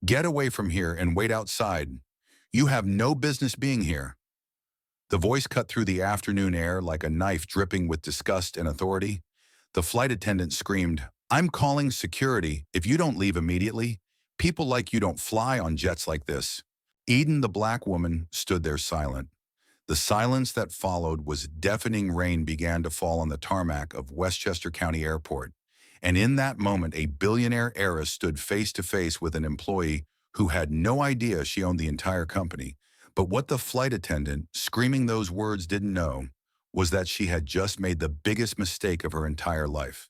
Get away from here and wait outside. You have no business being here. The voice cut through the afternoon air like a knife dripping with disgust and authority. The flight attendant screamed, "I'm calling security. If you don't leave immediately, people like you don't fly on jets like this." Eden, the black woman, stood there silent. The silence that followed was deafening. Rain began to fall on the tarmac of Westchester County Airport. And in that moment, a billionaire heiress stood face to face with an employee who had no idea she owned the entire company. But what the flight attendant, screaming those words, didn't know was that she had just made the biggest mistake of her entire life.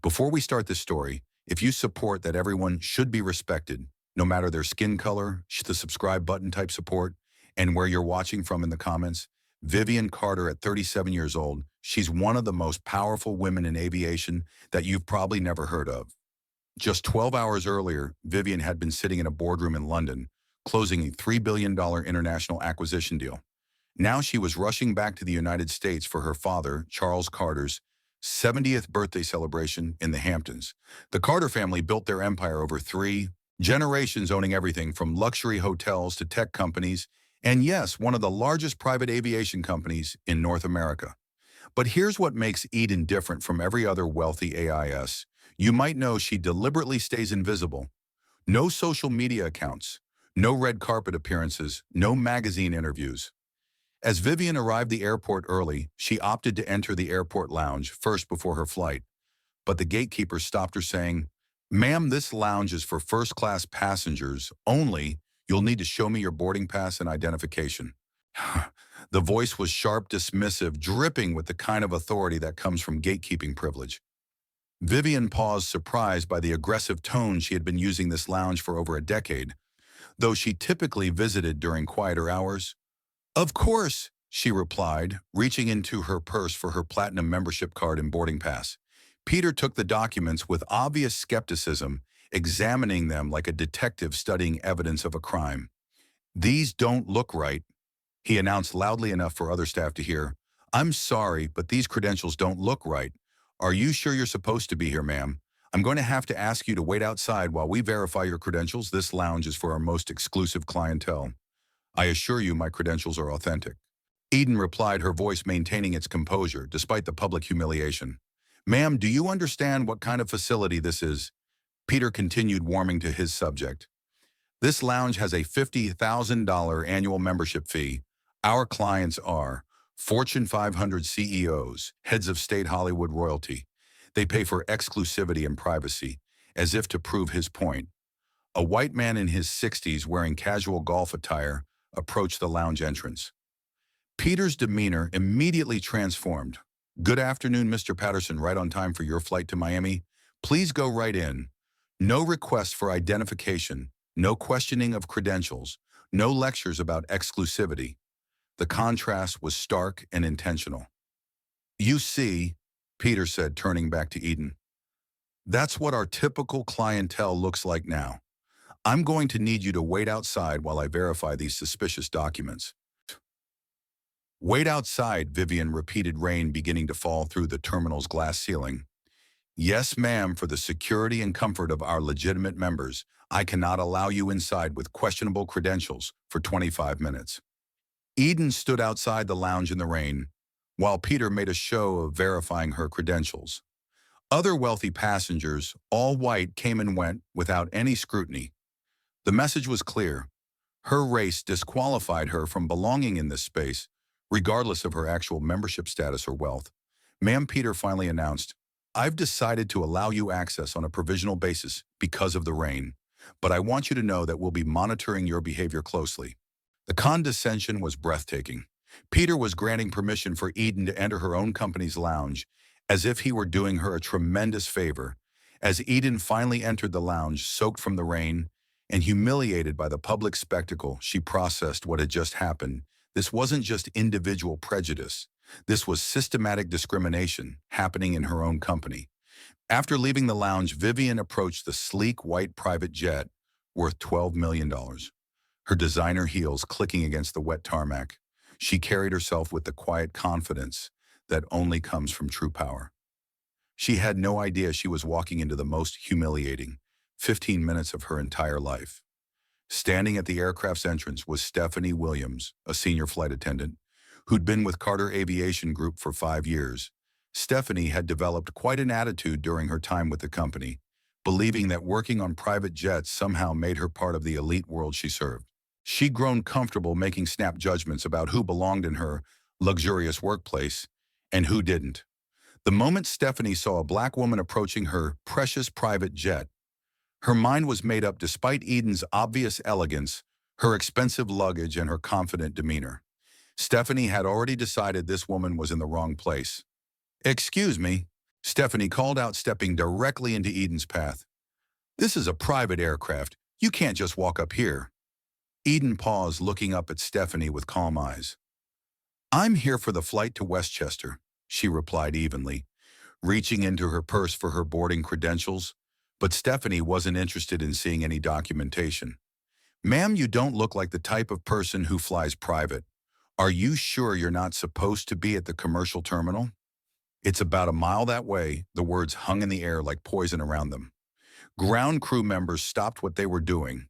Before we start this story, if you support that everyone should be respected, no matter their skin color, the subscribe button type support, and where you're watching from in the comments, Vivian Carter at 37 years old, she's one of the most powerful women in aviation that you've probably never heard of. Just 12 hours earlier, Vivian had been sitting in a boardroom in London, closing a $3 billion international acquisition deal. Now she was rushing back to the United States for her father, Charles Carter's 70th birthday celebration in the Hamptons. The Carter family built their empire over 3 generations, owning everything from luxury hotels to tech companies, and yes, one of the largest private aviation companies in North America. But here's what makes Eden different from every other wealthy AIS. You might know she deliberately stays invisible. No social media accounts, no red carpet appearances, no magazine interviews. As Vivian arrived the airport early, she opted to enter the airport lounge first before her flight. But the gatekeeper stopped her saying, "Ma'am, this lounge is for first-class passengers only. You'll need to show me your boarding pass and identification." The voice was sharp, dismissive, dripping with the kind of authority that comes from gatekeeping privilege. Vivian paused, surprised by the aggressive tone. She had been using this lounge for over a decade, though she typically visited during quieter hours. "Of course," she replied, reaching into her purse for her platinum membership card and boarding pass. Peter took the documents with obvious skepticism, examining them like a detective studying evidence of a crime. "These don't look right," he announced loudly enough for other staff to hear. "I'm sorry, but these credentials don't look right. Are you sure you're supposed to be here, ma'am? I'm going to have to ask you to wait outside while we verify your credentials. This lounge is for our most exclusive clientele. I assure you my credentials are authentic." Eden replied, her voice maintaining its composure despite the public humiliation. "Ma'am, do you understand what kind of facility this is?" Peter continued, warming to his subject. "This lounge has a $50,000 annual membership fee. Our clients are Fortune 500 CEOs, heads of state, Hollywood royalty. They pay for exclusivity and privacy," as if to prove his point. A white man in his 60s wearing casual golf attire approached the lounge entrance. Peter's demeanor immediately transformed. "Good afternoon, Mr. Patterson, right on time for your flight to Miami. Please go right in. No request for identification, no questioning of credentials, no lectures about exclusivity." The contrast was stark and intentional. "You see," Peter said, turning back to Eden, "that's what our typical clientele looks like now. I'm going to need you to wait outside while I verify these suspicious documents." "Wait outside," Vivian repeated, rain beginning to fall through the terminal's glass ceiling. "Yes, ma'am, for the security and comfort of our legitimate members, I cannot allow you inside with questionable credentials for 25 minutes. Eden stood outside the lounge in the rain, while Peter made a show of verifying her credentials. Other wealthy passengers, all white, came and went without any scrutiny. The message was clear. Her race disqualified her from belonging in this space, regardless of her actual membership status or wealth. "Ma'am," Peter finally announced, "I've decided to allow you access on a provisional basis because of the rain, but I want you to know that we'll be monitoring your behavior closely." The condescension was breathtaking. Peter was granting permission for Eden to enter her own company's lounge, as if he were doing her a tremendous favor. As Eden finally entered the lounge, soaked from the rain and humiliated by the public spectacle, she processed what had just happened. This wasn't just individual prejudice. This was systematic discrimination happening in her own company. After leaving the lounge, Vivian approached the sleek white private jet worth $12 million. Her designer heels clicking against the wet tarmac. She carried herself with the quiet confidence that only comes from true power. She had no idea she was walking into the most humiliating 15 minutes of her entire life. Standing at the aircraft's entrance was Stephanie Williams, a senior flight attendant, who'd been with Carter Aviation Group for 5 years. Stephanie had developed quite an attitude during her time with the company, believing that working on private jets somehow made her part of the elite world she served. She'd grown comfortable making snap judgments about who belonged in her luxurious workplace and who didn't. The moment Stephanie saw a black woman approaching her precious private jet, her mind was made up despite Eden's obvious elegance, her expensive luggage, and her confident demeanor. Stephanie had already decided this woman was in the wrong place. "Excuse me," Stephanie called out, stepping directly into Eden's path. "This is a private aircraft. You can't just walk up here." Eden paused, looking up at Stephanie with calm eyes. "I'm here for the flight to Westchester," she replied evenly, reaching into her purse for her boarding credentials. But Stephanie wasn't interested in seeing any documentation. "Ma'am, you don't look like the type of person who flies private. Are you sure you're not supposed to be at the commercial terminal?" "It's about a mile that way," the words hung in the air like poison around them. Ground crew members stopped what they were doing.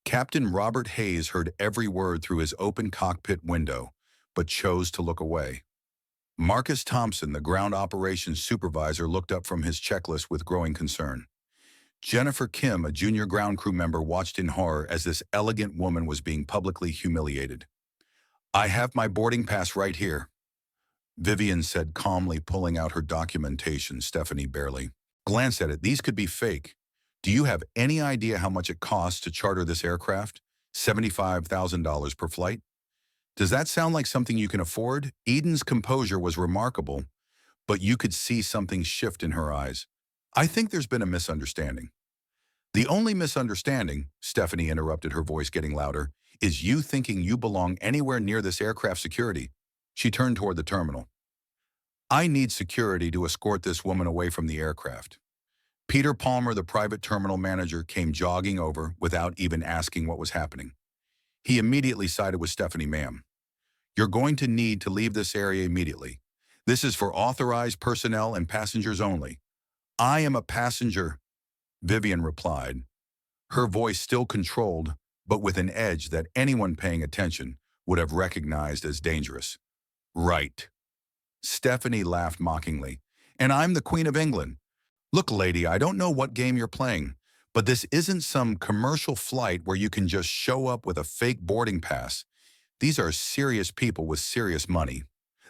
Captain Robert Hayes heard every word through his open cockpit window, but chose to look away. Marcus Thompson, the ground operations supervisor, looked up from his checklist with growing concern. Jennifer Kim, a junior ground crew member, watched in horror as this elegant woman was being publicly humiliated. "I have my boarding pass right here," Vivian said calmly, pulling out her documentation. Stephanie barely glanced at it. "These could be fake. Do you have any idea how much it costs to charter this aircraft? $75,000 per flight? Does that sound like something you can afford?" Eden's composure was remarkable, but you could see something shift in her eyes. "I think there's been a misunderstanding." "The only misunderstanding," Stephanie interrupted, her voice getting louder, "is you thinking you belong anywhere near this aircraft security." She turned toward the terminal. "I need security to escort this woman away from the aircraft." Peter Palmer, the private terminal manager, came jogging over without even asking what was happening. He immediately sided with Stephanie. "Ma'am, you're going to need to leave this area immediately. This is for authorized personnel and passengers only." "I am a passenger," Vivian replied, her voice still controlled, but with an edge that anyone paying attention would have recognized as dangerous. "Right." Stephanie laughed mockingly. "And I'm the Queen of England. Look, lady, I don't know what game you're playing, but this isn't some commercial flight where you can just show up with a fake boarding pass. These are serious people with serious money."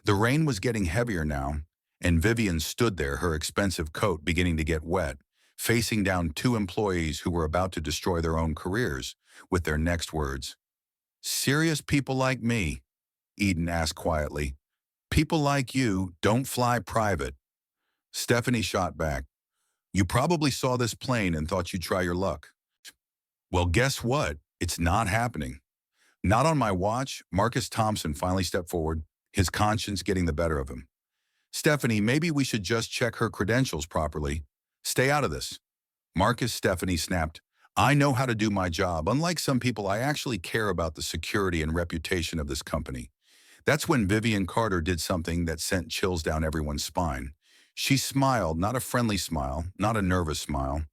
The rain was getting heavier now, and Vivian stood there, her expensive coat beginning to get wet, facing down two employees who were about to destroy their own careers with their next words. "Serious people like me?" Eden asked quietly. "People like you don't fly private." Stephanie shot back. "You probably saw this plane and thought you'd try your luck. Well, guess what? It's not happening." "Not on my watch." Marcus Thompson finally stepped forward, his conscience getting the better of him. "Stephanie, maybe we should just check her credentials properly. Stay out of this." Stephanie snapped. "I know how to do my job. Unlike some people, I actually care about the security and reputation of this company." That's when Vivian Carter did something that sent chills down everyone's spine. She smiled, not a friendly smile, not a nervous smile,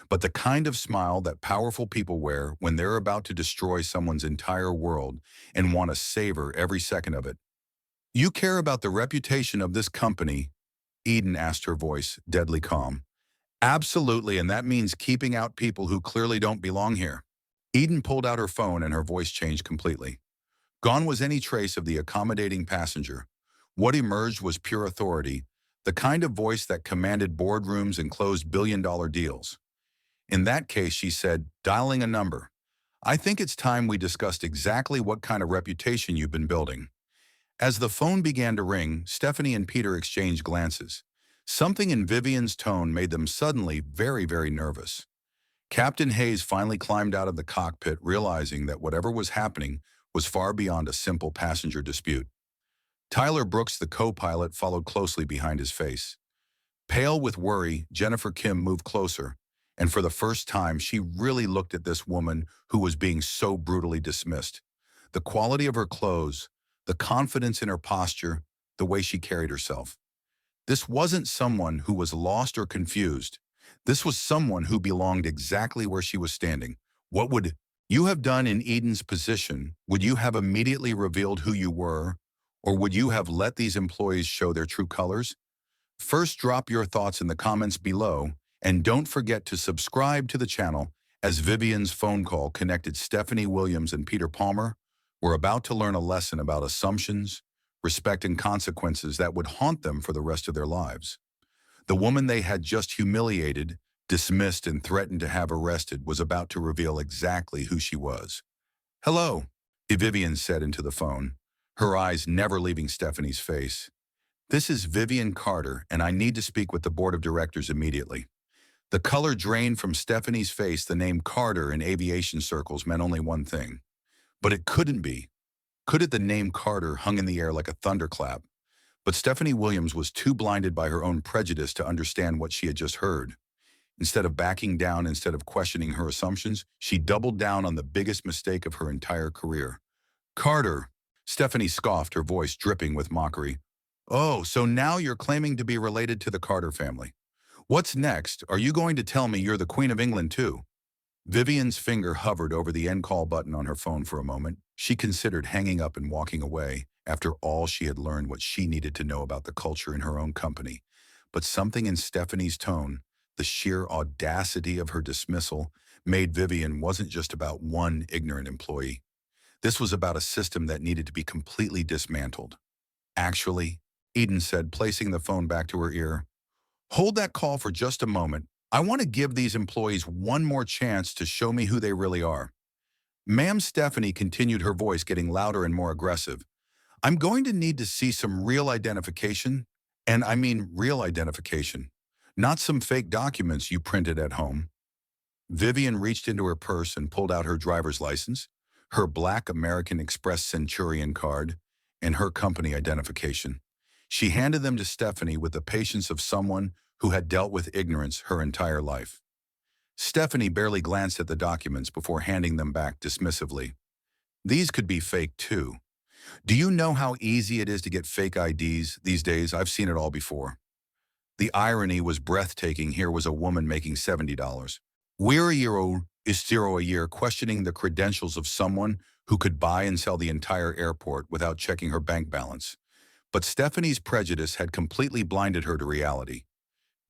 but the kind of smile that powerful people wear when they're about to destroy someone's entire world and want to savor every second of it. "You care about the reputation of this company?" Eden asked, her voice deadly calm. "Absolutely, and that means keeping out people who clearly don't belong here." Eden pulled out her phone and her voice changed completely. Gone was any trace of the accommodating passenger. What emerged was pure authority, the kind of voice that commanded boardrooms and closed billion-dollar deals. "In that case," she said, dialing a number, "I think it's time we discussed exactly what kind of reputation you've been building." As the phone began to ring, Stephanie and Peter exchanged glances. Something in Vivian's tone made them suddenly very, very nervous. Captain Hayes finally climbed out of the cockpit, realizing that whatever was happening was far beyond a simple passenger dispute. Tyler Brooks, the co-pilot, followed closely behind his face. Pale with worry, Jennifer Kim moved closer, and for the first time, she really looked at this woman who was being so brutally dismissed. The quality of her clothes, the confidence in her posture, the way she carried herself. This wasn't someone who was lost or confused. This was someone who belonged exactly where she was standing. "What would You have done in Eden's position, would you have immediately revealed who you were, or would you have let these employees show their true colors? First, drop your thoughts in the comments below, and don't forget to subscribe to the channel as Vivian's phone call connected Stephanie Williams and Peter Palmer. We're about to learn a lesson about assumptions, respect, and consequences that would haunt them for the rest of their lives. The woman they had just humiliated, dismissed, and threatened to have arrested was about to reveal exactly who she was. "Hello," Vivian said into the phone, her eyes never leaving Stephanie's face. "This is Vivian Carter, and I need to speak with the board of directors immediately." The color drained from Stephanie's face. The name Carter in aviation circles meant only one thing. But it couldn't be. Could it? The name Carter hung in the air like a thunderclap. But Stephanie Williams was too blinded by her own prejudice to understand what she had just heard. Instead of backing down, instead of questioning her assumptions, she doubled down on the biggest mistake of her entire career. "Carter," Stephanie scoffed, her voice dripping with mockery. "Oh, so now you're claiming to be related to the Carter family. What's next? Are you going to tell me you're the Queen of England too?" Vivian's finger hovered over the end call button on her phone for a moment. She considered hanging up and walking away. After all, she had learned what she needed to know about the culture in her own company. But something in Stephanie's tone, the sheer audacity of her dismissal, made Vivian wasn't just about one ignorant employee. This was about a system that needed to be completely dismantled. "Actually," Eden said, placing the phone back to her ear, "hold that call for just a moment. I want to give these employees one more chance to show me who they really are." "Ma'am," Stephanie continued, her voice getting louder and more aggressive, "I'm going to need to see some real identification. And I mean real identification. Not some fake documents you printed at home." Vivian reached into her purse and pulled out her driver's license, her black American Express Centurion card, and her company identification. She handed them to Stephanie with the patience of someone who had dealt with ignorance her entire life. Stephanie barely glanced at the documents before handing them back dismissively. "These could be fake too. Do you know how easy it is to get fake IDs these days? I've seen it all before." The irony was breathtaking. Here was a woman making $70. We're a year old is zero a year, questioning the credentials of someone who could buy and sell the entire airport without checking her bank balance. But Stephanie's prejudice had completely blinded her to reality.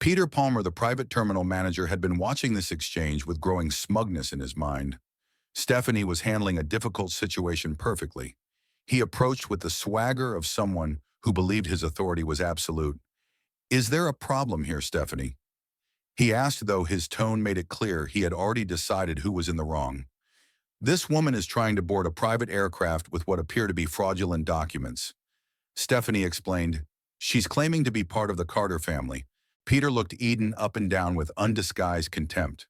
Peter Palmer, the private terminal manager, had been watching this exchange with growing smugness in his mind. Stephanie was handling a difficult situation perfectly. He approached with the swagger of someone who believed his authority was absolute. "Is there a problem here, Stephanie?" He asked, though his tone made it clear he had already decided who was in the wrong. "This woman is trying to board a private aircraft with what appear to be fraudulent documents," Stephanie explained. "She's claiming to be part of the Carter family." Peter looked Eden up and down with undisguised contempt.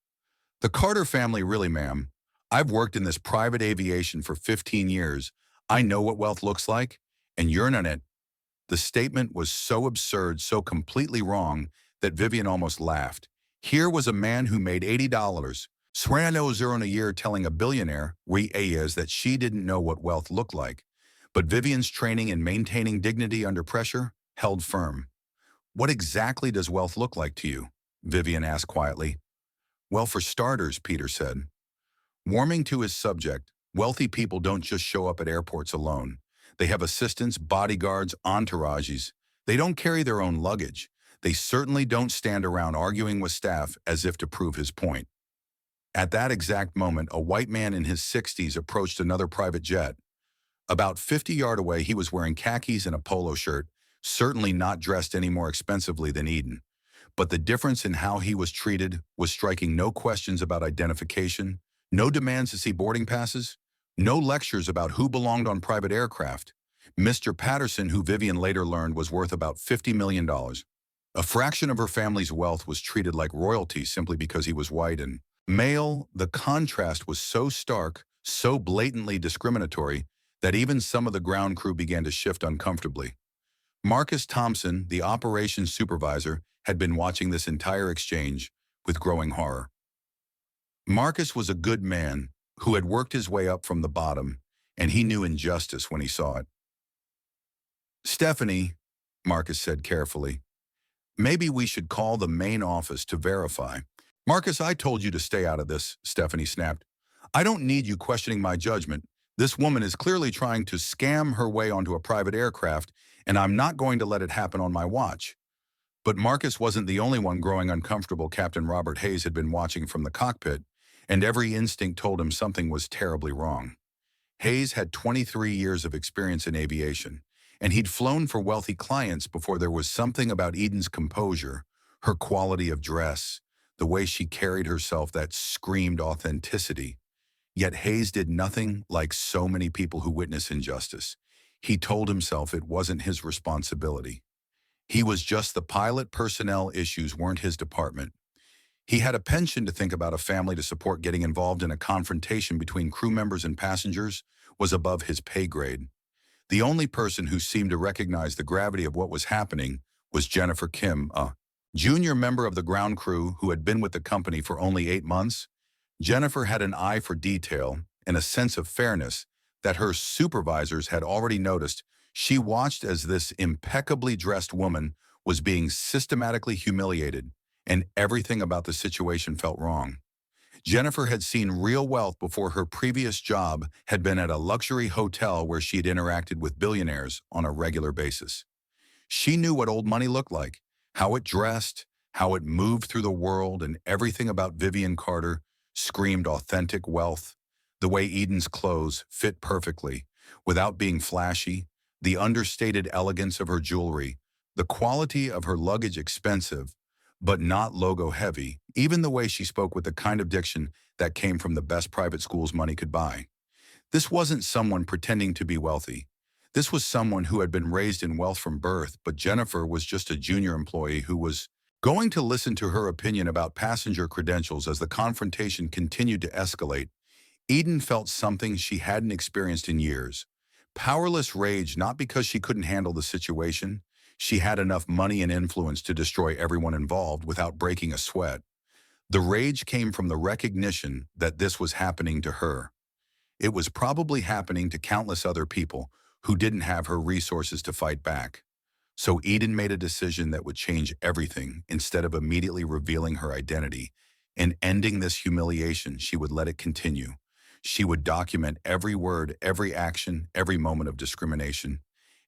"The Carter family, really, ma'am? I've worked in this private aviation for 15 years. I know what wealth looks like, and you're in it." The statement was so absurd, so completely wrong, that Vivian almost laughed. Here was a man who made $80, zero a year, telling a billionaire, is that she didn't know what wealth looked like. But Vivian's training in maintaining dignity under pressure held firm. "What exactly does wealth look like to you?" Vivian asked quietly. "Well, for starters," Peter said. Warming to his subject, wealthy people don't just show up at airports alone. They have assistants, bodyguards, entourages. They don't carry their own luggage. They certainly don't stand around arguing with staff as if to prove his point. At that exact moment, a white man in his 60s approached another private jet. About 50 yards away, he was wearing khakis and a polo shirt, certainly not dressed any more expensively than Eden. But the difference in how he was treated was striking. No questions about identification, no demands to see boarding passes, no lectures about who belonged on private aircraft. Mr. Patterson, who Vivian later learned was worth about $50 million. A fraction of her family's wealth, was treated like royalty simply because he was white and male. The contrast was so stark, so blatantly discriminatory, that even some of the ground crew began to shift uncomfortably. Marcus Thompson, the operations supervisor, had been watching this entire exchange with growing horror. Marcus was a good man who had worked his way up from the bottom, and he knew injustice when he saw it. "Stephanie," Marcus said carefully, "maybe we should call the main office to verify." "Marcus, I told you to stay out of this," Stephanie snapped. I don't need you questioning my judgment. This woman is clearly trying to scam her way onto a private aircraft, and I'm not going to let it happen on my watch. But Marcus wasn't the only one growing uncomfortable. Captain Robert Hayes had been watching from the cockpit, and every instinct told him something was terribly wrong. Hayes had 23 years of experience in aviation, and he'd flown for wealthy clients before there was something about Eden's composure, her quality of dress, the way she carried herself that screamed authenticity. Yet Hayes did nothing like so many people who witness injustice. He told himself it wasn't his responsibility. He was just the pilot. Personnel issues weren't his department. He had a pension to think about, a family to support. Getting involved in a confrontation between crew members and passengers was above his pay grade. The only person who seemed to recognize the gravity of what was happening was Jennifer Kim, a junior member of the ground crew who had been with the company for only 8 months. Jennifer had an eye for detail and a sense of fairness that her supervisors had already noticed. She watched as this impeccably dressed woman was being systematically humiliated, and everything about the situation felt wrong. Jennifer had seen real wealth before. Her previous job had been at a luxury hotel where she had interacted with billionaires on a regular basis. She knew what old money looked like, how it dressed, how it moved through the world, and everything about Vivian Carter screamed authentic wealth. The way Eden's clothes fit perfectly, without being flashy, the understated elegance of her jewelry, the quality of her luggage expensive, but not logo heavy, even the way she spoke with the kind of diction that came from the best private schools money could buy. This wasn't someone pretending to be wealthy. This was someone who had been raised in wealth from birth, but Jennifer was just a junior employee who was going to listen to her opinion about passenger credentials. As the confrontation continued to escalate, Eden felt something she hadn't experienced in years. Powerless rage, not because she couldn't handle the situation. She had enough money and influence to destroy everyone involved without breaking a sweat. The rage came from the recognition that this was happening to her. It was probably happening to countless other people who didn't have her resources to fight back. So Eden made a decision that would change everything. Instead of immediately revealing her identity and ending this humiliation, she would let it continue. She would document every word, every action, every moment of discrimination,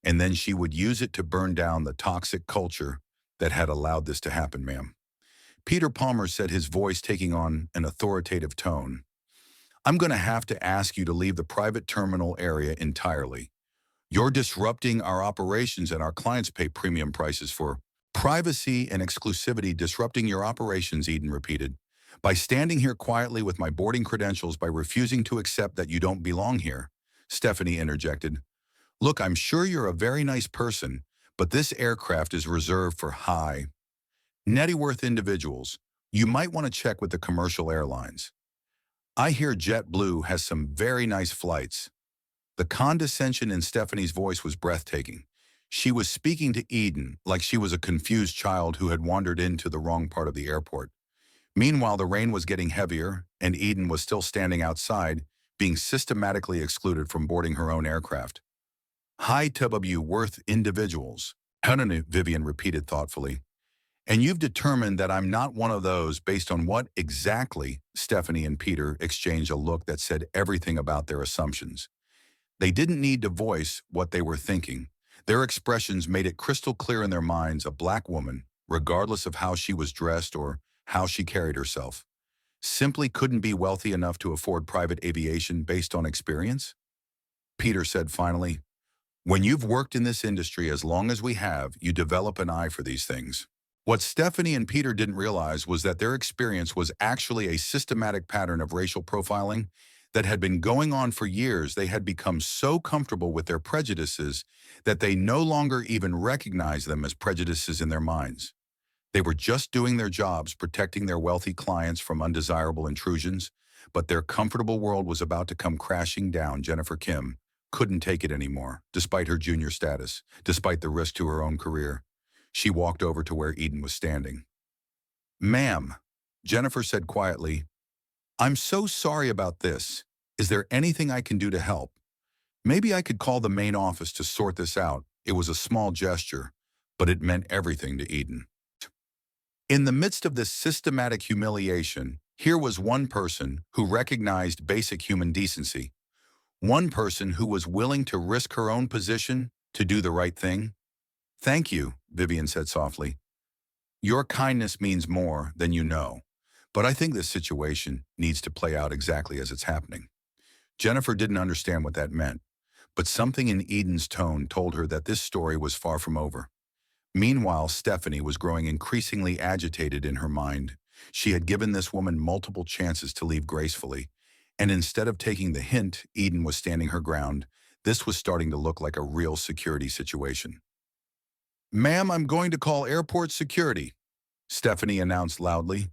and then she would use it to burn down the toxic culture that had allowed this to happen, ma'am. Peter Palmer said, his voice taking on an authoritative tone. I'm going to have to ask you to leave the private terminal area entirely. You're disrupting our operations, and our clients pay premium prices for privacy and exclusivity. Disrupting your operations, Eden repeated. By standing here quietly with my boarding credentials, by refusing to accept that you don't belong here. Stephanie interjected. Look, I'm sure you're a very nice person, but this aircraft is reserved for high net worth individuals. You might want to check with the commercial airlines. I hear JetBlue has some very nice flights. The condescension in Stephanie's voice was breathtaking. She was speaking to Eden like she was a confused child who had wandered into the wrong part of the airport. Meanwhile, the rain was getting heavier, and Eden was still standing outside, being systematically excluded from boarding her own aircraft. High TW worth individuals, Vivian repeated thoughtfully. And you've determined that I'm not one of those based on what exactly? Stephanie and Peter exchanged a look that said everything about their assumptions. They didn't need to voice what they were thinking. Their expressions made it crystal clear in their minds. A black woman, regardless of how she was dressed or how she carried herself, simply couldn't be wealthy enough to afford private aviation based on experience. Peter said finally, when you've worked in this industry as long as we have, you develop an eye for these things. What Stephanie and Peter didn't realize was that their experience was actually a systematic pattern of racial profiling that had been going on for years. They had become so comfortable with their prejudices that they no longer even recognized them as prejudices in their minds. They were just doing their jobs, protecting their wealthy clients from undesirable intrusions, but their comfortable world was about to come crashing down. Jennifer Kim couldn't take it anymore, despite her junior status, despite the risk to her own career. She walked over to where Eden was standing. Ma'am, Jennifer said quietly, I'm so sorry about this. Is there anything I can do to help? Maybe I could call the main office to sort this out. It was a small gesture, but it meant everything to Eden. In the midst of this systematic humiliation, Here was one person who recognized basic human decency, one person who was willing to risk her own position to do the right thing. "Thank you," Vivian said softly. "Your kindness means more than you know, but I think this situation needs to play out exactly as it's happening." Jennifer didn't understand what that meant, but something in Eden's tone told her that this story was far from over. Meanwhile, Stephanie was growing increasingly agitated in her mind. She had given this woman multiple chances to leave gracefully, and instead of taking the hint, Eden was standing her ground. This was starting to look like a real security situation. "Ma'am, I'm going to call airport security," Stephanie announced loudly.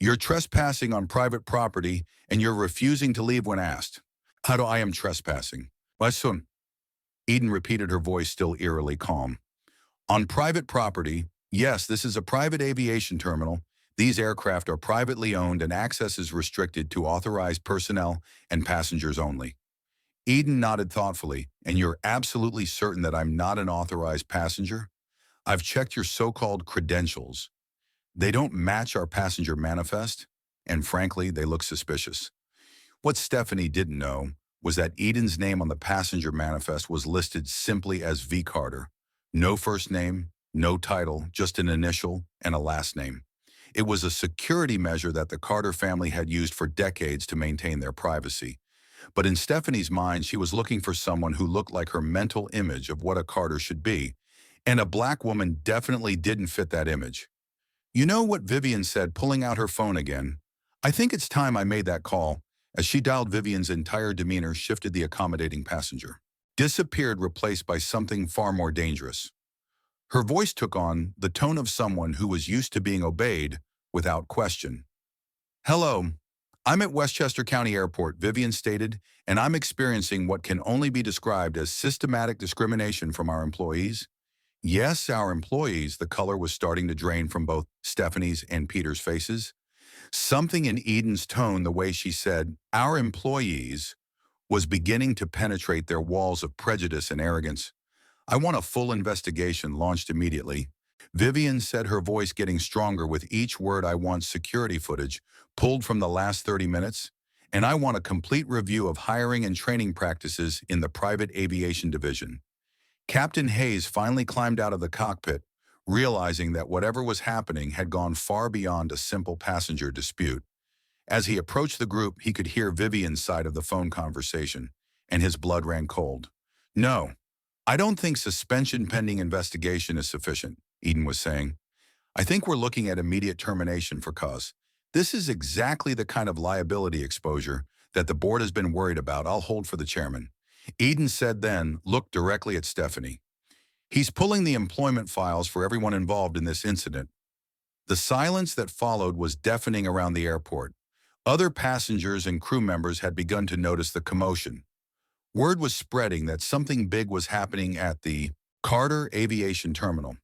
"You're trespassing on private property, and you're refusing to leave when asked." "How do I am trespassing?" "My son." Eden repeated, her voice still eerily calm. "On private property, yes, this is a private aviation terminal. These aircraft are privately owned and access is restricted to authorized personnel and passengers only." Eden nodded thoughtfully. "And you're absolutely certain that I'm not an authorized passenger? I've checked your so-called credentials. They don't match our passenger manifest, and frankly, they look suspicious." What Stephanie didn't know was that Eden's name on the passenger manifest was listed simply as V. Carter. No first name, no title, just an initial and a last name. It was a security measure that the Carter family had used for decades to maintain their privacy. But in Stephanie's mind, she was looking for someone who looked like her mental image of what a Carter should be, and a black woman definitely didn't fit that image. "You know what," Vivian said, pulling out her phone again. "I think it's time I made that call." As she dialed, Vivian's entire demeanor shifted. The accommodating passenger disappeared, replaced by something far more dangerous. Her voice took on the tone of someone who was used to being obeyed without question. "Hello, I'm at Westchester County Airport," Vivian stated, "and I'm experiencing what can only be described as systematic discrimination from our employees." "Yes, our employees." The color was starting to drain from both Stephanie's and Peter's faces. Something in Eden's tone, the way she said, "our employees," was beginning to penetrate their walls of prejudice and arrogance. "I want a full investigation launched immediately." Vivian said, her voice getting stronger with each word. "I want security footage pulled from the last 30 minutes, and I want a complete review of hiring and training practices in the private aviation division." Captain Hayes finally climbed out of the cockpit, realizing that whatever was happening had gone far beyond a simple passenger dispute. As he approached the group, he could hear Vivian's side of the phone conversation, and his blood ran cold. "No, I don't think suspension pending investigation is sufficient," Eden was saying. "I think we're looking at immediate termination for cause. This is exactly the kind of liability exposure that the board has been worried about. I'll hold for the chairman." Eden said, then looked directly at Stephanie. "He's pulling the employment files for everyone involved in this incident." The silence that followed was deafening around the airport. Other passengers and crew members had begun to notice the commotion. Word was spreading that something big was happening at the Carter Aviation Terminal.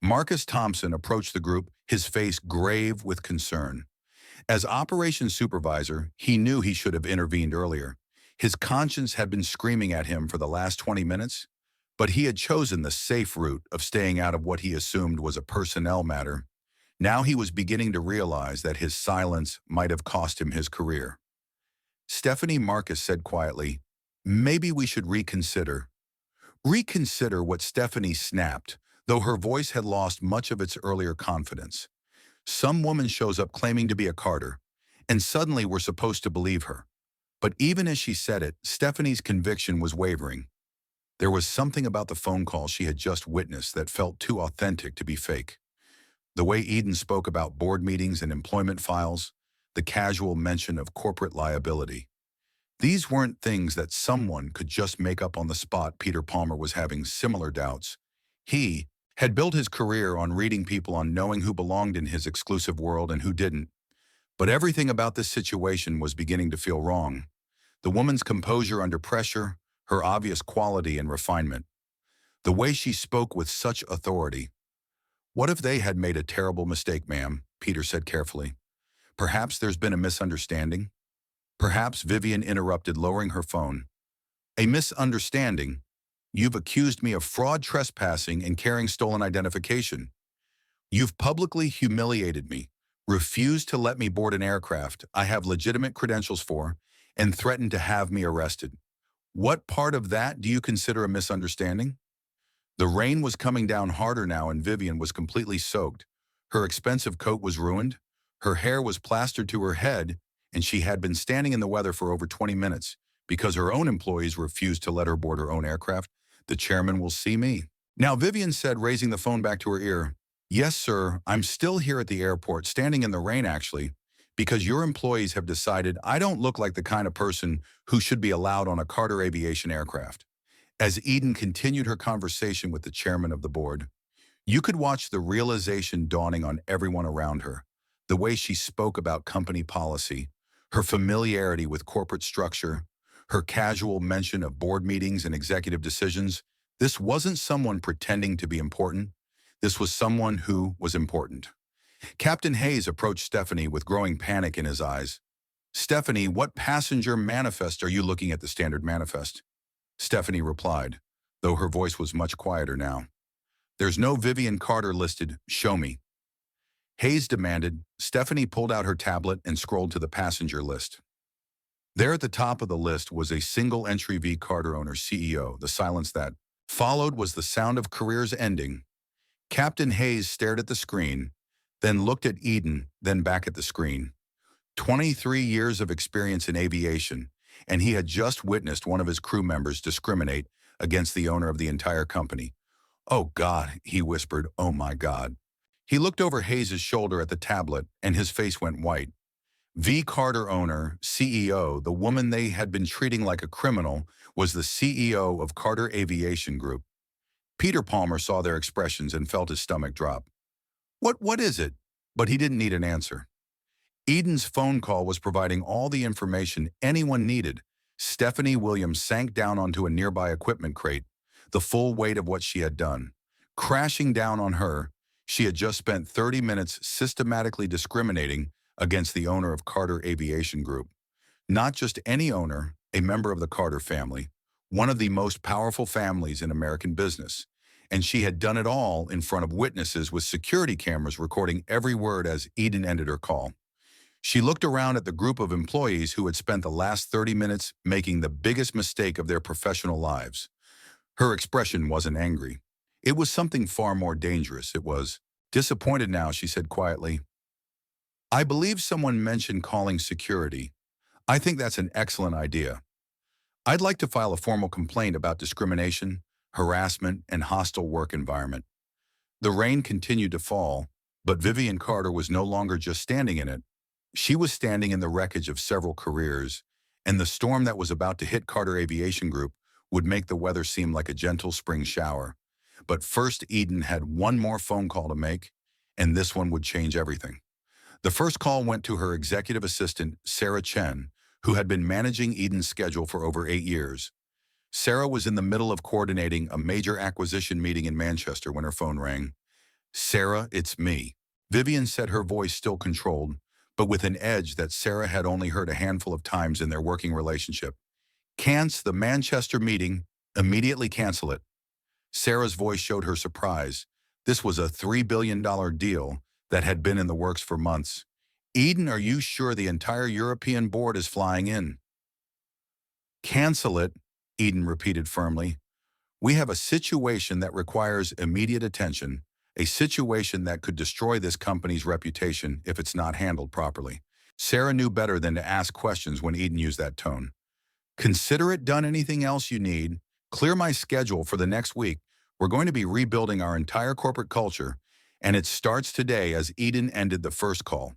Marcus Thompson approached the group, his face grave with concern. As operations supervisor, he knew he should have intervened earlier. His conscience had been screaming at him for the last 20 minutes, but he had chosen the safe route of staying out of what he assumed was a personnel matter. Now he was beginning to realize that his silence might have cost him his career. Stephanie, Marcus said quietly, "Maybe we should reconsider." Reconsider what Stephanie snapped, though her voice had lost much of its earlier confidence. Some woman shows up claiming to be a Carter, and suddenly we're supposed to believe her. But even as she said it, Stephanie's conviction was wavering. There was something about the phone call she had just witnessed that felt too authentic to be fake. The way Eden spoke about board meetings and employment files, the casual mention of corporate liability. These weren't things that someone could just make up on the spot. Peter Palmer was having similar doubts. He had built his career on reading people, on knowing who belonged in his exclusive world and who didn't. But everything about this situation was beginning to feel wrong. The woman's composure under pressure, her obvious quality and refinement. The way she spoke with such authority. "What if they had made a terrible mistake, ma'am?" Peter said carefully. "Perhaps there's been a misunderstanding." "Perhaps," Vivian interrupted, lowering her phone. "A misunderstanding? You've accused me of fraud, trespassing, and carrying stolen identification. You've publicly humiliated me, refused to let me board an aircraft I have legitimate credentials for, and threatened to have me arrested. What part of that do you consider a misunderstanding? The rain was coming down harder now and Vivian was completely soaked. Her expensive coat was ruined, her hair was plastered to her head, and she had been standing in the weather for over 20 minutes because her own employees refused to let her board her own aircraft. The chairman will see me. Now, Vivian said, raising the phone back to her ear, "Yes, sir, I'm still here at the airport, standing in the rain actually, because your employees have decided I don't look like the kind of person who should be allowed on a Carter Aviation aircraft." As Eden continued her conversation with the chairman of the board, you could watch the realization dawning on everyone around her. The way she spoke about company policy, her familiarity with corporate structure, her casual mention of board meetings and executive decisions. This wasn't someone pretending to be important. This was someone who was important. Captain Hayes approached Stephanie with growing panic in his eyes. "Stephanie, what passenger manifest are you looking at?" The standard manifest. Stephanie replied, though her voice was much quieter now. "There's no Vivian Carter listed. Show me." Hayes demanded. Stephanie pulled out her tablet and scrolled to the passenger list. There at the top of the list was a single-entry V. Carter owner, CEO. The silence that followed was the sound of careers ending. Captain Hayes stared at the screen, then looked at Eden, then back at the screen. 23 years of experience in aviation, and he had just witnessed one of his crew members discriminate against the owner of the entire company. "Oh God," he whispered, "oh my God." He looked over Hayes' shoulder at the tablet, and his face went white. V. Carter owner, CEO, the woman they had been treating like a criminal, was the CEO of Carter Aviation Group. Peter Palmer saw their expressions and felt his stomach drop. What is it?" But he didn't need an answer. Eden's phone call was providing all the information anyone needed. Stephanie Williams sank down onto a nearby equipment crate, the full weight of what she had done. Crashing down on her, she had just spent 30 minutes systematically discriminating against the owner of Carter Aviation Group. Not just any owner, a member of the Carter family, one of the most powerful families in American business. And she had done it all in front of witnesses with security cameras recording every word as Eden ended her call. She looked around at the group of employees who had spent the last 30 minutes making the biggest mistake of their professional lives. Her expression wasn't angry. It was something far more dangerous. It was disappointed now, she said quietly. "I believe someone mentioned calling security. I think that's an excellent idea. I'd like to file a formal complaint about discrimination, harassment, and hostile work environment." The rain continued to fall, but Vivian Carter was no longer just standing in it. She was standing in the wreckage of several careers, and the storm that was about to hit Carter Aviation Group would make the weather seem like a gentle spring shower. But first, Eden had one more phone call to make, and this one would change everything. The first call went to her executive assistant, Sarah Chen, who had been managing Eden's schedule for over 8 years. Sarah was in the middle of coordinating a major acquisition meeting in Manchester when her phone rang. "Sarah, it's me." Vivian said, her voice still controlled, but with an edge that Sarah had only heard a handful of times in their working relationship. "Cancel the Manchester meeting. Immediately cancel it." Sarah's voice showed her surprise. This was a $3 billion deal that had been in the works for months. "Eden, are you sure the entire European board is flying in?" "Cancel it," Eden repeated firmly. "We have a situation that requires immediate attention, a situation that could destroy this company's reputation if it's not handled properly." Sarah knew better than to ask questions when Eden used that tone. "Consider it done. Anything else you need? Clear my schedule for the next week. We're going to be rebuilding our entire corporate culture, and it starts today." As Eden ended the first call,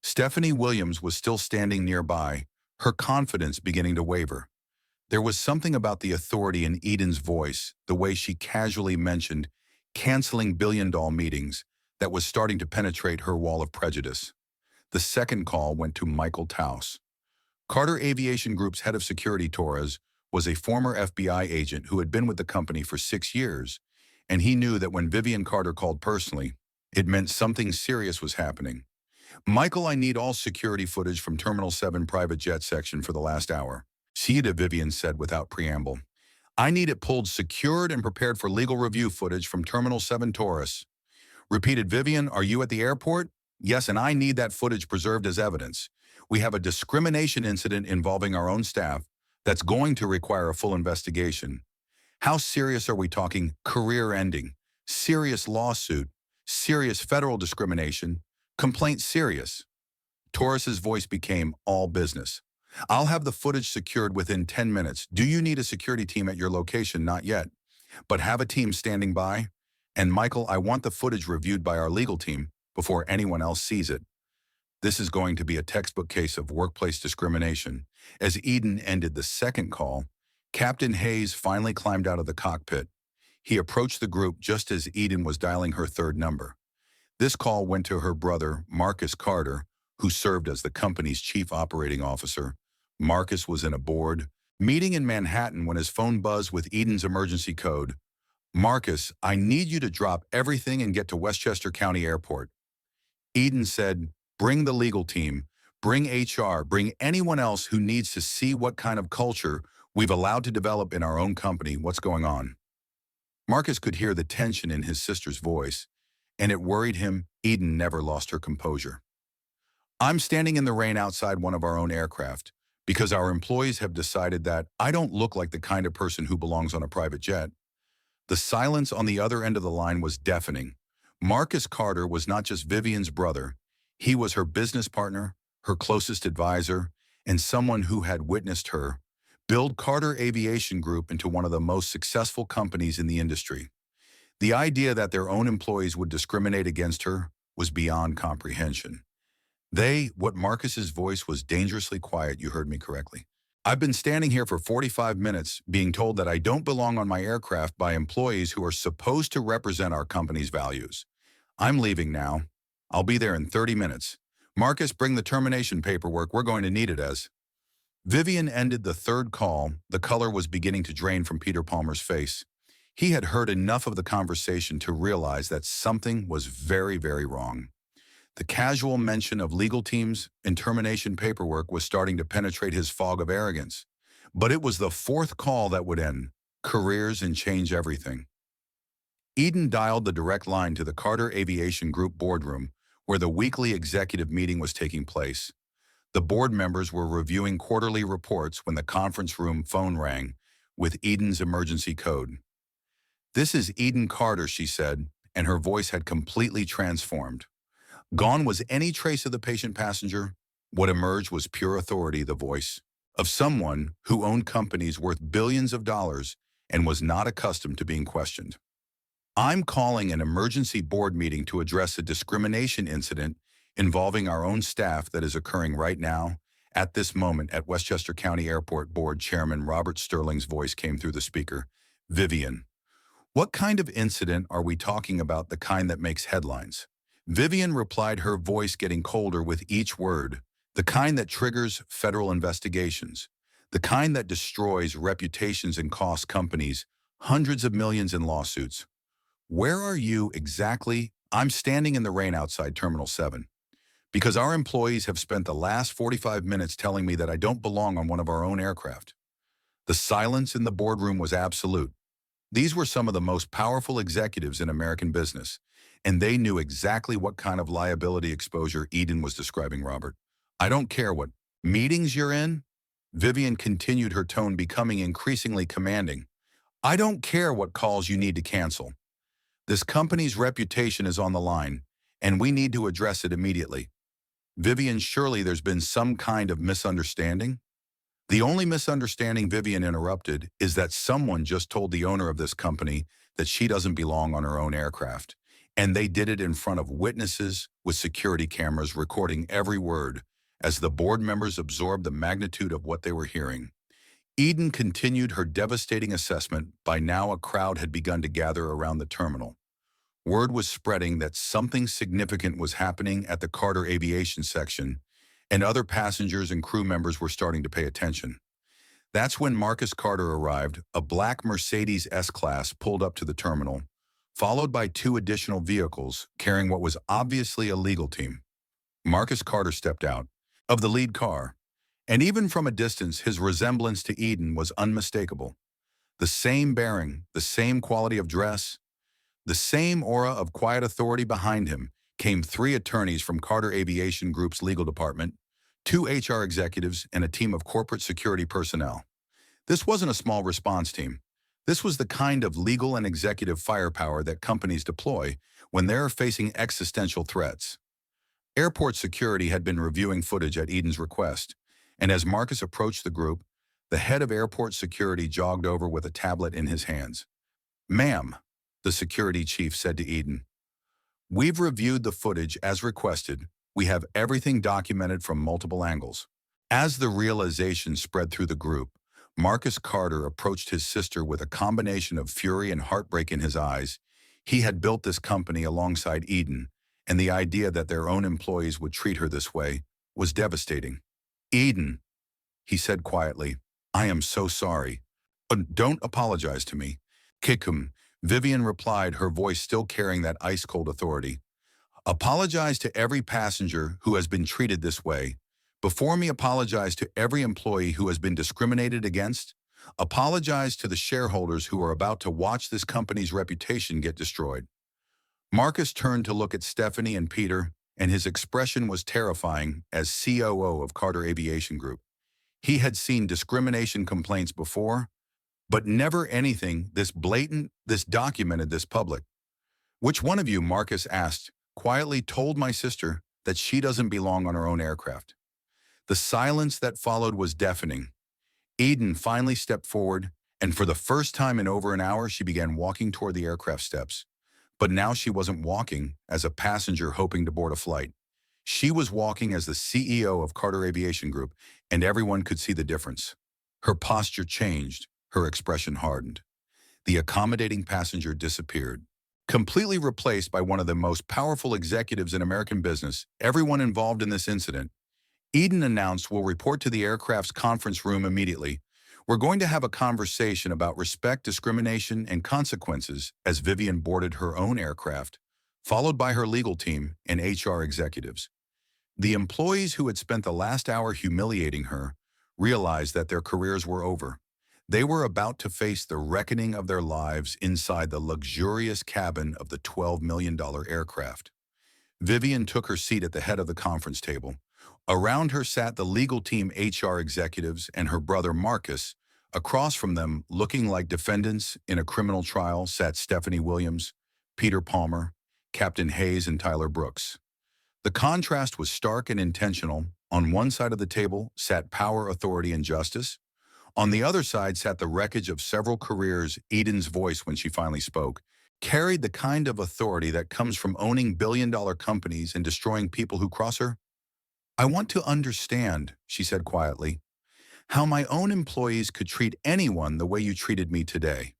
Stephanie Williams was still standing nearby, her confidence beginning to waver. There was something about the authority in Eden's voice, the way she casually mentioned canceling billion-dollar meetings, that was starting to penetrate her wall of prejudice. The second call went to Michael Taus. Carter Aviation Group's head of security, Torres, was a former FBI agent who had been with the company for 6 years, and he knew that when Vivian Carter called personally, it meant something serious was happening. "Michael, I need all security footage from Terminal 7 private jet section for the last hour." "Cita," Vivian said without preamble. "I need it pulled, secured, and prepared for legal review footage from Terminal 7 Taurus." Repeated Vivian, "Are you at the airport?" Yes, and I need that footage preserved as evidence. We have a discrimination incident involving our own staff that's going to require a full investigation. How serious are we talking? Career ending, serious lawsuit, serious federal discrimination, complaint serious. Torres's voice became all business. I'll have the footage secured within 10 minutes. Do you need a security team at your location? Not yet, but have a team standing by. And Michael, I want the footage reviewed by our legal team before anyone else sees it. This is going to be a textbook case of workplace discrimination. As Eden ended the second call, Captain Hayes finally climbed out of the cockpit. He approached the group just as Eden was dialing her third number. This call went to her brother, Marcus Carter, who served as the company's chief operating officer. Marcus was in a board meeting in Manhattan when his phone buzzed with Eden's emergency code. Marcus, I need you to drop everything and get to Westchester County Airport. Eden said, bring the legal team, bring HR, bring anyone else who needs to see what kind of culture we've allowed to develop in our own company. What's going on? Marcus could hear the tension in his sister's voice, and it worried him. Eden never lost her composure. I'm standing in the rain outside one of our own aircraft because our employees have decided that I don't look like the kind of person who belongs on a private jet. The silence on the other end of the line was deafening. Marcus Carter was not just Vivian's brother. He was her business partner, her closest advisor, and someone who had witnessed her build Carter Aviation Group into one of the most successful companies in the industry. The idea that their own employees would discriminate against her was beyond comprehension. What Marcus's voice was dangerously quiet, you heard me correctly. I've been standing here for 45 minutes being told that I don't belong on my aircraft by employees who are supposed to represent our company's values. I'm leaving now. I'll be there in 30 minutes. Marcus, bring the termination paperwork. We're going to need it as. Vivian ended the third call. The color was beginning to drain from Peter Palmer's face. He had heard enough of the conversation to realize that something was very, very wrong. The casual mention of legal teams and termination paperwork was starting to penetrate his fog of arrogance. But it was the fourth call that would end careers and change everything. Eden dialed the direct line to the Carter Aviation Group boardroom, where the weekly executive meeting was taking place. The board members were reviewing quarterly reports when the conference room phone rang with Eden's emergency code. This is Eden Carter, she said, and her voice had completely transformed. Gone was any trace of the patient passenger. What emerged was pure authority, the voice of someone who owned companies worth billions of dollars and was not accustomed to being questioned. I'm calling an emergency board meeting to address a discrimination incident involving our own staff that is occurring right now, at this moment at Westchester County Airport. Board Chairman Robert Sterling's voice came through the speaker. Vivian, what kind of incident are we talking about, the kind that makes headlines? Vivian replied, her voice getting colder with each word. The kind that triggers federal investigations. The kind that destroys reputations and costs companies hundreds of millions in lawsuits. Where are you exactly? I'm standing in the rain outside Terminal 7. Because our employees have spent the last 45 minutes telling me that I don't belong on one of our own aircraft. The silence in the boardroom was absolute. These were some of the most powerful executives in American business, and they knew exactly what kind of liability exposure Eden was describing. Robert, I don't care what meetings you're in. Vivian continued, her tone becoming increasingly commanding. I don't care what calls you need to cancel. This company's reputation is on the line, and we need to address it immediately. Vivian, surely there's been some kind of misunderstanding? The only misunderstanding, Vivian interrupted, is that someone just told the owner of this company that she doesn't belong on her own aircraft. And they did it in front of witnesses with security cameras recording every word as the board members absorbed the magnitude of what they were hearing. Eden continued her devastating assessment. By now, a crowd had begun to gather around the terminal. Word was spreading that something significant was happening at the Carter Aviation section, and other passengers and crew members were starting to pay attention. That's when Marcus Carter arrived. A black Mercedes S-Class pulled up to the terminal, followed by two additional vehicles carrying what was obviously a legal team. Marcus Carter stepped out of the lead car, and even from a distance, his resemblance to Eden was unmistakable. The same bearing, the same quality of dress, the same aura of quiet authority behind him came 3 attorneys from Carter Aviation Group's legal department, 2 HR executives, and a team of corporate security personnel. This wasn't a small response team. This was the kind of legal and executive firepower that companies deploy when they're facing existential threats. Airport security had been reviewing footage at Eden's request, and as Marcus approached the group, the head of airport security jogged over with a tablet in his hands. "Ma'am," the security chief said to Eden, "we've reviewed the footage as requested. We have everything documented from multiple angles." As the realization spread through the group, Marcus Carter approached his sister with a combination of fury and heartbreak in his eyes. He had built this company alongside Eden, and the idea that their own employees would treat her this way was devastating. "Eden," he said quietly, "I am so sorry. Don't apologize to me." "Kikum," Vivian replied, her voice still carrying that ice-cold authority. "Apologize to every passenger who has been treated this way. Before me, apologize to every employee who has been discriminated against. Apologize to the shareholders who are about to watch this company's reputation get destroyed." Marcus turned to look at Stephanie and Peter, and his expression was terrifying as COO of Carter Aviation Group. He had seen discrimination complaints before, but never anything this blatant, this documented, this public. "Which one of you," Marcus asked, "quietly told my sister that she doesn't belong on her own aircraft?" The silence that followed was deafening. Eden finally stepped forward, and for the first time in over an hour, she began walking toward the aircraft steps. But now she wasn't walking as a passenger hoping to board a flight. She was walking as the CEO of Carter Aviation Group, and everyone could see the difference. Her posture changed, her expression hardened. The accommodating passenger disappeared, completely replaced by one of the most powerful executives in American business. Everyone involved in this incident, Eden announced, will report to the aircraft's conference room immediately. "We're going to have a conversation about respect, discrimination, and consequences," as Vivian boarded her own aircraft, followed by her legal team and HR executives. The employees who had spent the last hour humiliating her realized that their careers were over. They were about to face the reckoning of their lives inside the luxurious cabin of the $12 million aircraft. Vivian took her seat at the head of the conference table. Around her sat the legal team, HR executives, and her brother Marcus. Across from them, looking like defendants in a criminal trial, sat Stephanie Williams, Peter Palmer, Captain Hayes, and Tyler Brooks. The contrast was stark and intentional. On one side of the table sat power, authority, and justice. On the other side sat the wreckage of several careers. Eden's voice, when she finally spoke, carried the kind of authority that comes from owning billion-dollar companies and destroying people who cross her. "I want to understand," she said quietly, "how my own employees could treat anyone the way you treated me today."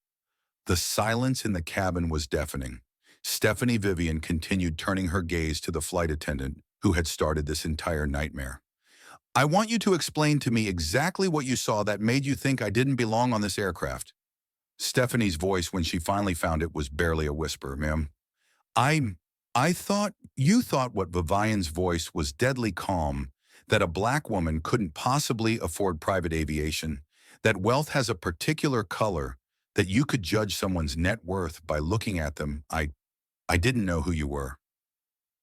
The silence in the cabin was deafening. Stephanie Vivian continued, turning her gaze to the flight attendant who had started this entire nightmare. "I want you to explain to me exactly what you saw that made you think I didn't belong on this aircraft." Stephanie's voice, when she finally found it, was barely a whisper. "Ma'am, I thought you thought," what Vivian's voice was deadly calm, "that a black woman couldn't possibly afford private aviation, that wealth has a particular color, that you could judge someone's net worth by looking at them. I didn't know who you were."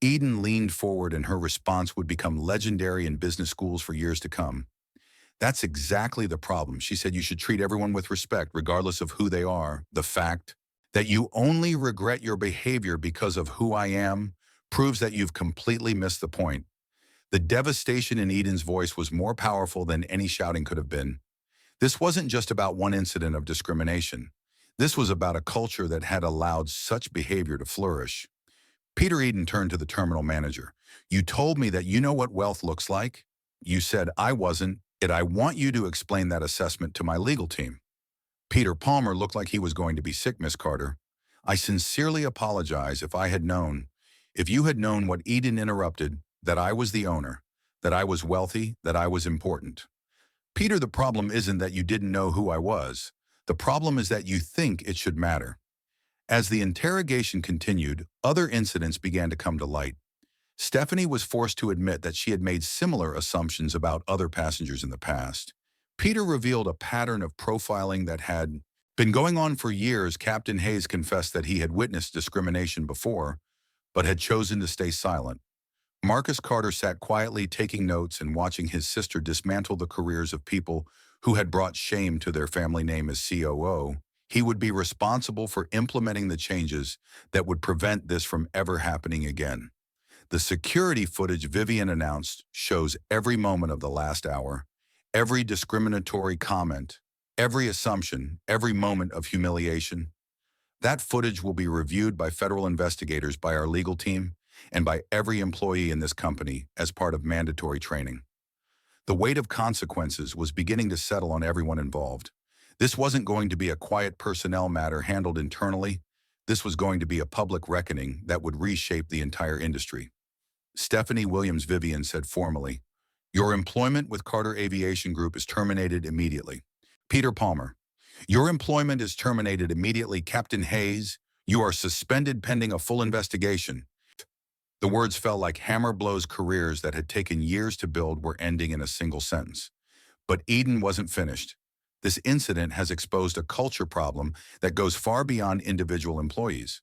Eden leaned forward, and her response would become legendary in business schools for years to come. "That's exactly the problem," she said. "You should treat everyone with respect, regardless of who they are. The fact that you only regret your behavior because of who I am proves that you've completely missed the point." The devastation in Eden's voice was more powerful than any shouting could have been. This wasn't just about one incident of discrimination. This was about a culture that had allowed such behavior to flourish. Peter Eden turned to the terminal manager. "You told me that you know what wealth looks like. You said I wasn't, yet I want you to explain that assessment to my legal team." Peter Palmer looked like he was going to be sick. "Miss Carter, I sincerely apologize if I had known, if you had known what Eden interrupted, that I was the owner, that I was wealthy, that I was important." "Peter, the problem isn't that you didn't know who I was. The problem is that you think it should matter." As the interrogation continued, other incidents began to come to light. Stephanie was forced to admit that she had made similar assumptions about other passengers in the past. Peter revealed a pattern of profiling that had been going on for years. Captain Hayes confessed that he had witnessed discrimination before, but had chosen to stay silent. Marcus Carter sat quietly taking notes and watching his sister dismantle the careers of people who had brought shame to their family name as COO. He would be responsible for implementing the changes that would prevent this from ever happening again. The security footage Vivian announced shows every moment of the last hour, every discriminatory comment, every assumption, every moment of humiliation. That footage will be reviewed by federal investigators, by our legal team, and by every employee in this company as part of mandatory training. The weight of consequences was beginning to settle on everyone involved. This wasn't going to be a quiet personnel matter handled internally. This was going to be a public reckoning that would reshape the entire industry. Stephanie Williams Vivian said formally, "Your employment with Carter Aviation Group is terminated immediately." Peter Palmer, "Your employment is terminated immediately. Captain Hayes, you are suspended pending a full investigation." The words fell like hammer blows. Careers that had taken years to build were ending in a single sentence. But Eden wasn't finished. This incident has exposed a culture problem that goes far beyond individual employees.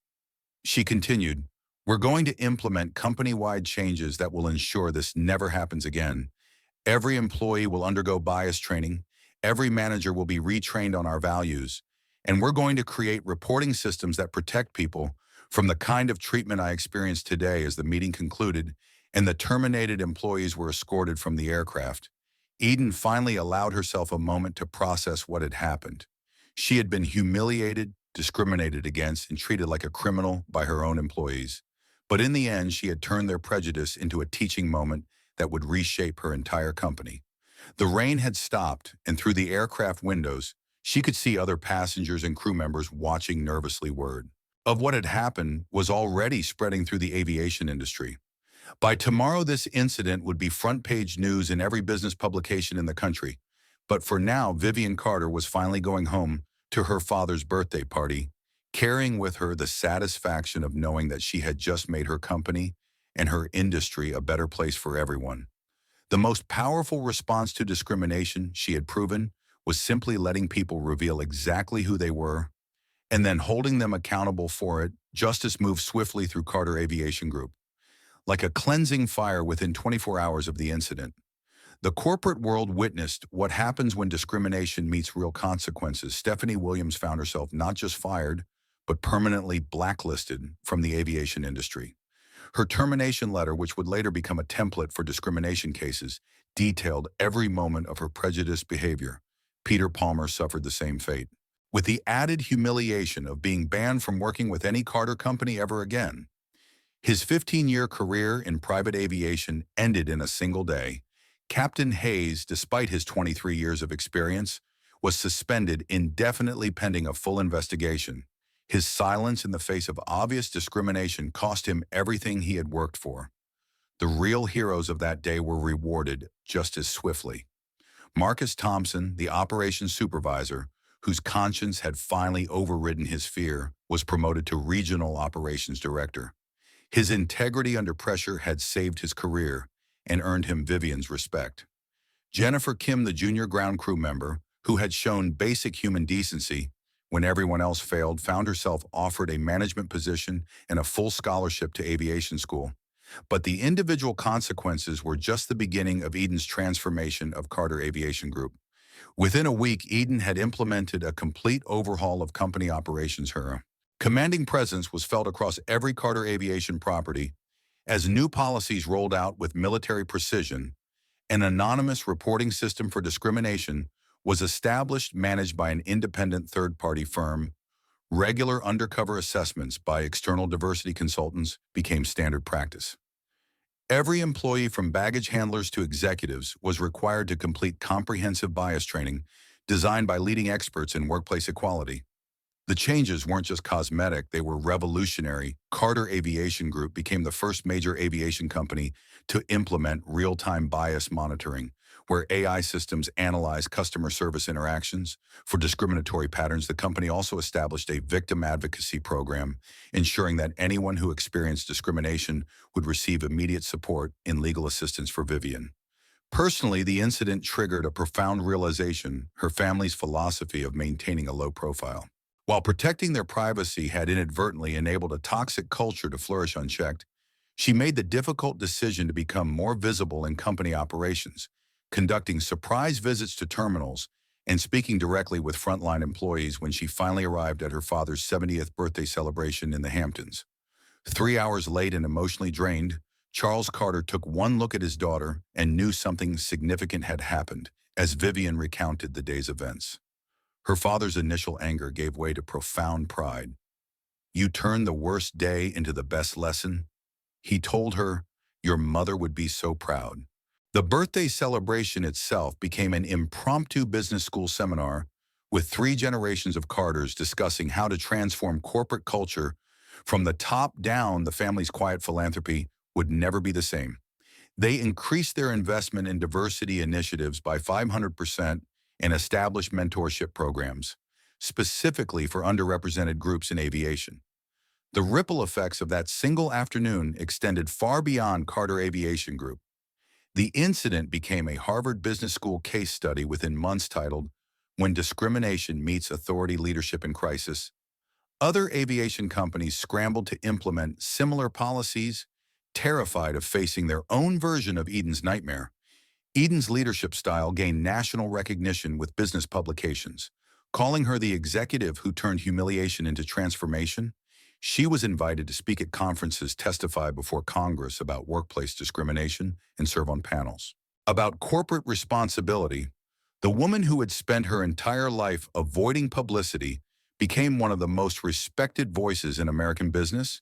She continued, "We're going to implement company-wide changes that will ensure this never happens again. Every employee will undergo bias training. Every manager will be retrained on our values. And we're going to create reporting systems that protect people from the kind of treatment I experienced today." As the meeting concluded and the terminated employees were escorted from the aircraft, Eden finally allowed herself a moment to process what had happened. She had been humiliated, discriminated against, and treated like a criminal by her own employees. But in the end, she had turned their prejudice into a teaching moment that would reshape her entire company. The rain had stopped, and through the aircraft windows, she could see other passengers and crew members watching nervously. Word of what had happened was already spreading through the aviation industry. By tomorrow, this incident would be front-page news in every business publication in the country. But for now, Vivian Carter was finally going home to her father's birthday party, carrying with her the satisfaction of knowing that she had just made her company and her industry a better place for everyone. The most powerful response to discrimination, she had proven, was simply letting people reveal exactly who they were and then holding them accountable for it. Justice moved swiftly through Carter Aviation Group. Like a cleansing fire within 24 hours of the incident, the corporate world witnessed what happens when discrimination meets real consequences. Stephanie Williams found herself not just fired, but permanently blacklisted from the aviation industry. Her termination letter, which would later become a template for discrimination cases, detailed every moment of her prejudiced behavior. Peter Palmer suffered the same fate, with the added humiliation of being banned from working with any Carter company ever again. His 15-year career in private aviation ended in a single day. Captain Hayes, despite his 23 years of experience, was suspended indefinitely pending a full investigation. His silence in the face of obvious discrimination cost him everything he had worked for. The real heroes of that day were rewarded just as swiftly. Marcus Thompson, the operations supervisor, whose conscience had finally overridden his fear, was promoted to regional operations director. His integrity under pressure had saved his career and earned him Vivian's respect. Jennifer Kim, the junior ground crew member, who had shown basic human decency when everyone else failed, found herself offered a management position and a full scholarship to aviation school. But the individual consequences were just the beginning of Eden's transformation of Carter Aviation Group. Within a week, Eden had implemented a complete overhaul of company operations. Her commanding presence was felt across every Carter Aviation property as new policies rolled out with military precision. An anonymous reporting system for discrimination was established, managed by an independent third-party firm. Regular undercover assessments by external diversity consultants became standard practice. Every employee, from baggage handlers to executives, was required to complete comprehensive bias training designed by leading experts in workplace equality. The changes weren't just cosmetic, they were revolutionary. Carter Aviation Group became the first major aviation company to implement real-time bias monitoring, where AI systems analyze customer service interactions for discriminatory patterns. The company also established a victim advocacy program, ensuring that anyone who experienced discrimination would receive immediate support in legal assistance. For Vivian personally, the incident triggered a profound realization: her family's philosophy of maintaining a low profile While protecting their privacy had inadvertently enabled a toxic culture to flourish unchecked, she made the difficult decision to become more visible in company operations, conducting surprise visits to terminals and speaking directly with frontline employees when she finally arrived at her father's 70th birthday celebration in the Hamptons. 3 hours late and emotionally drained, Charles Carter took one look at his daughter and knew something significant had happened as Vivian recounted the day's events. Her father's initial anger gave way to profound pride. "You turned the worst day into the best lesson," he told her. "Your mother would be so proud." The birthday celebration itself became an impromptu business school seminar with three generations of Carters discussing how to transform corporate culture from the top down. The family's quiet philanthropy would never be the same. They increased their investment in diversity initiatives by 500% and established mentorship programs, specifically for underrepresented groups in aviation. The ripple effects of that single afternoon extended far beyond Carter Aviation Group. The incident became a Harvard Business School case study within months titled, "When Discrimination Meets Authority Leadership in Crisis." Other aviation companies scrambled to implement similar policies, terrified of facing their own version of Eden's nightmare. Eden's leadership style gained national recognition with business publications, calling her the executive who turned humiliation into transformation. She was invited to speak at conferences, testify before Congress about workplace discrimination, and serve on panels about corporate responsibility. The woman who had spent her entire life avoiding publicity became one of the most respected voices in American business.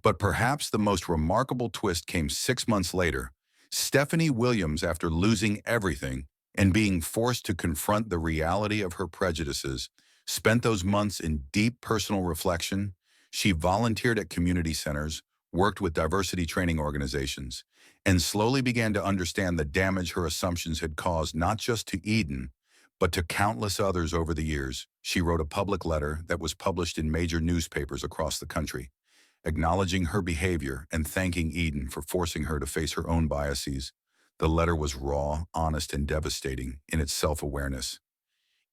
But perhaps the most remarkable twist came 6 months later. Stephanie Williams, after losing everything and being forced to confront the reality of her prejudices, spent those months in deep personal reflection. She volunteered at community centers, worked with diversity training organizations, and slowly began to understand the damage her assumptions had caused not just to Eden, but to countless others over the years. She wrote a public letter that was published in major newspapers across the country, acknowledging her behavior and thanking Eden for forcing her to face her own biases. The letter was raw, honest, and devastating in its self-awareness.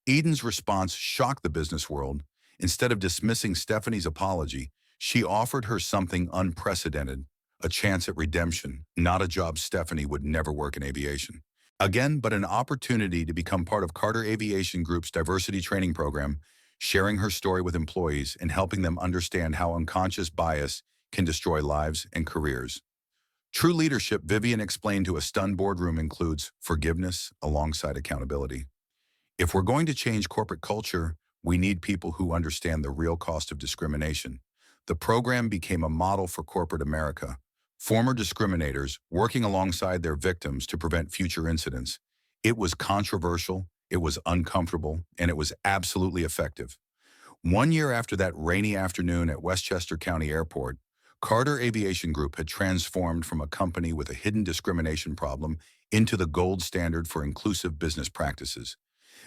Eden's response shocked the business world. Instead of dismissing Stephanie's apology, she offered her something unprecedented, a chance at redemption, not a job. Stephanie would never work in aviation again, but an opportunity to become part of Carter Aviation Group's diversity training program, sharing her story with employees and helping them understand how unconscious bias can destroy lives and careers. True leadership, Vivian explained to a stunned boardroom, includes forgiveness alongside accountability. If we're going to change corporate culture, we need people who understand the real cost of discrimination. The program became a model for corporate America. Former discriminators working alongside their victims to prevent future incidents. It was controversial, it was uncomfortable, and it was absolutely effective. 1 year after that rainy afternoon at Westchester County Airport, Carter Aviation Group had transformed from a company with a hidden discrimination problem into the gold standard for inclusive business practices.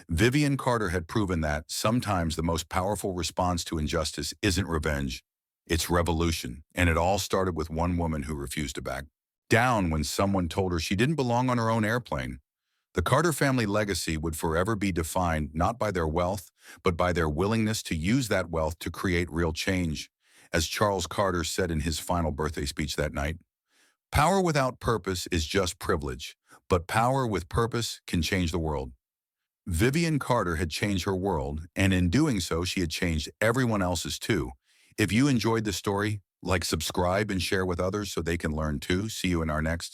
Vivian Carter had proven that sometimes the most powerful response to injustice isn't revenge, it's revolution. And it all started with one woman who refused to back down when someone told her she didn't belong on her own airplane. The Carter family legacy would forever be defined not by their wealth, but by their willingness to use that wealth to create real change. As Charles Carter said in his final birthday speech that night, "Power without purpose is just privilege, but power with purpose can change the world." Vivian Carter had changed her world, and in doing so, she had changed everyone else's too. If you enjoyed the story, like, subscribe, and share with others so they can learn too. See you in our next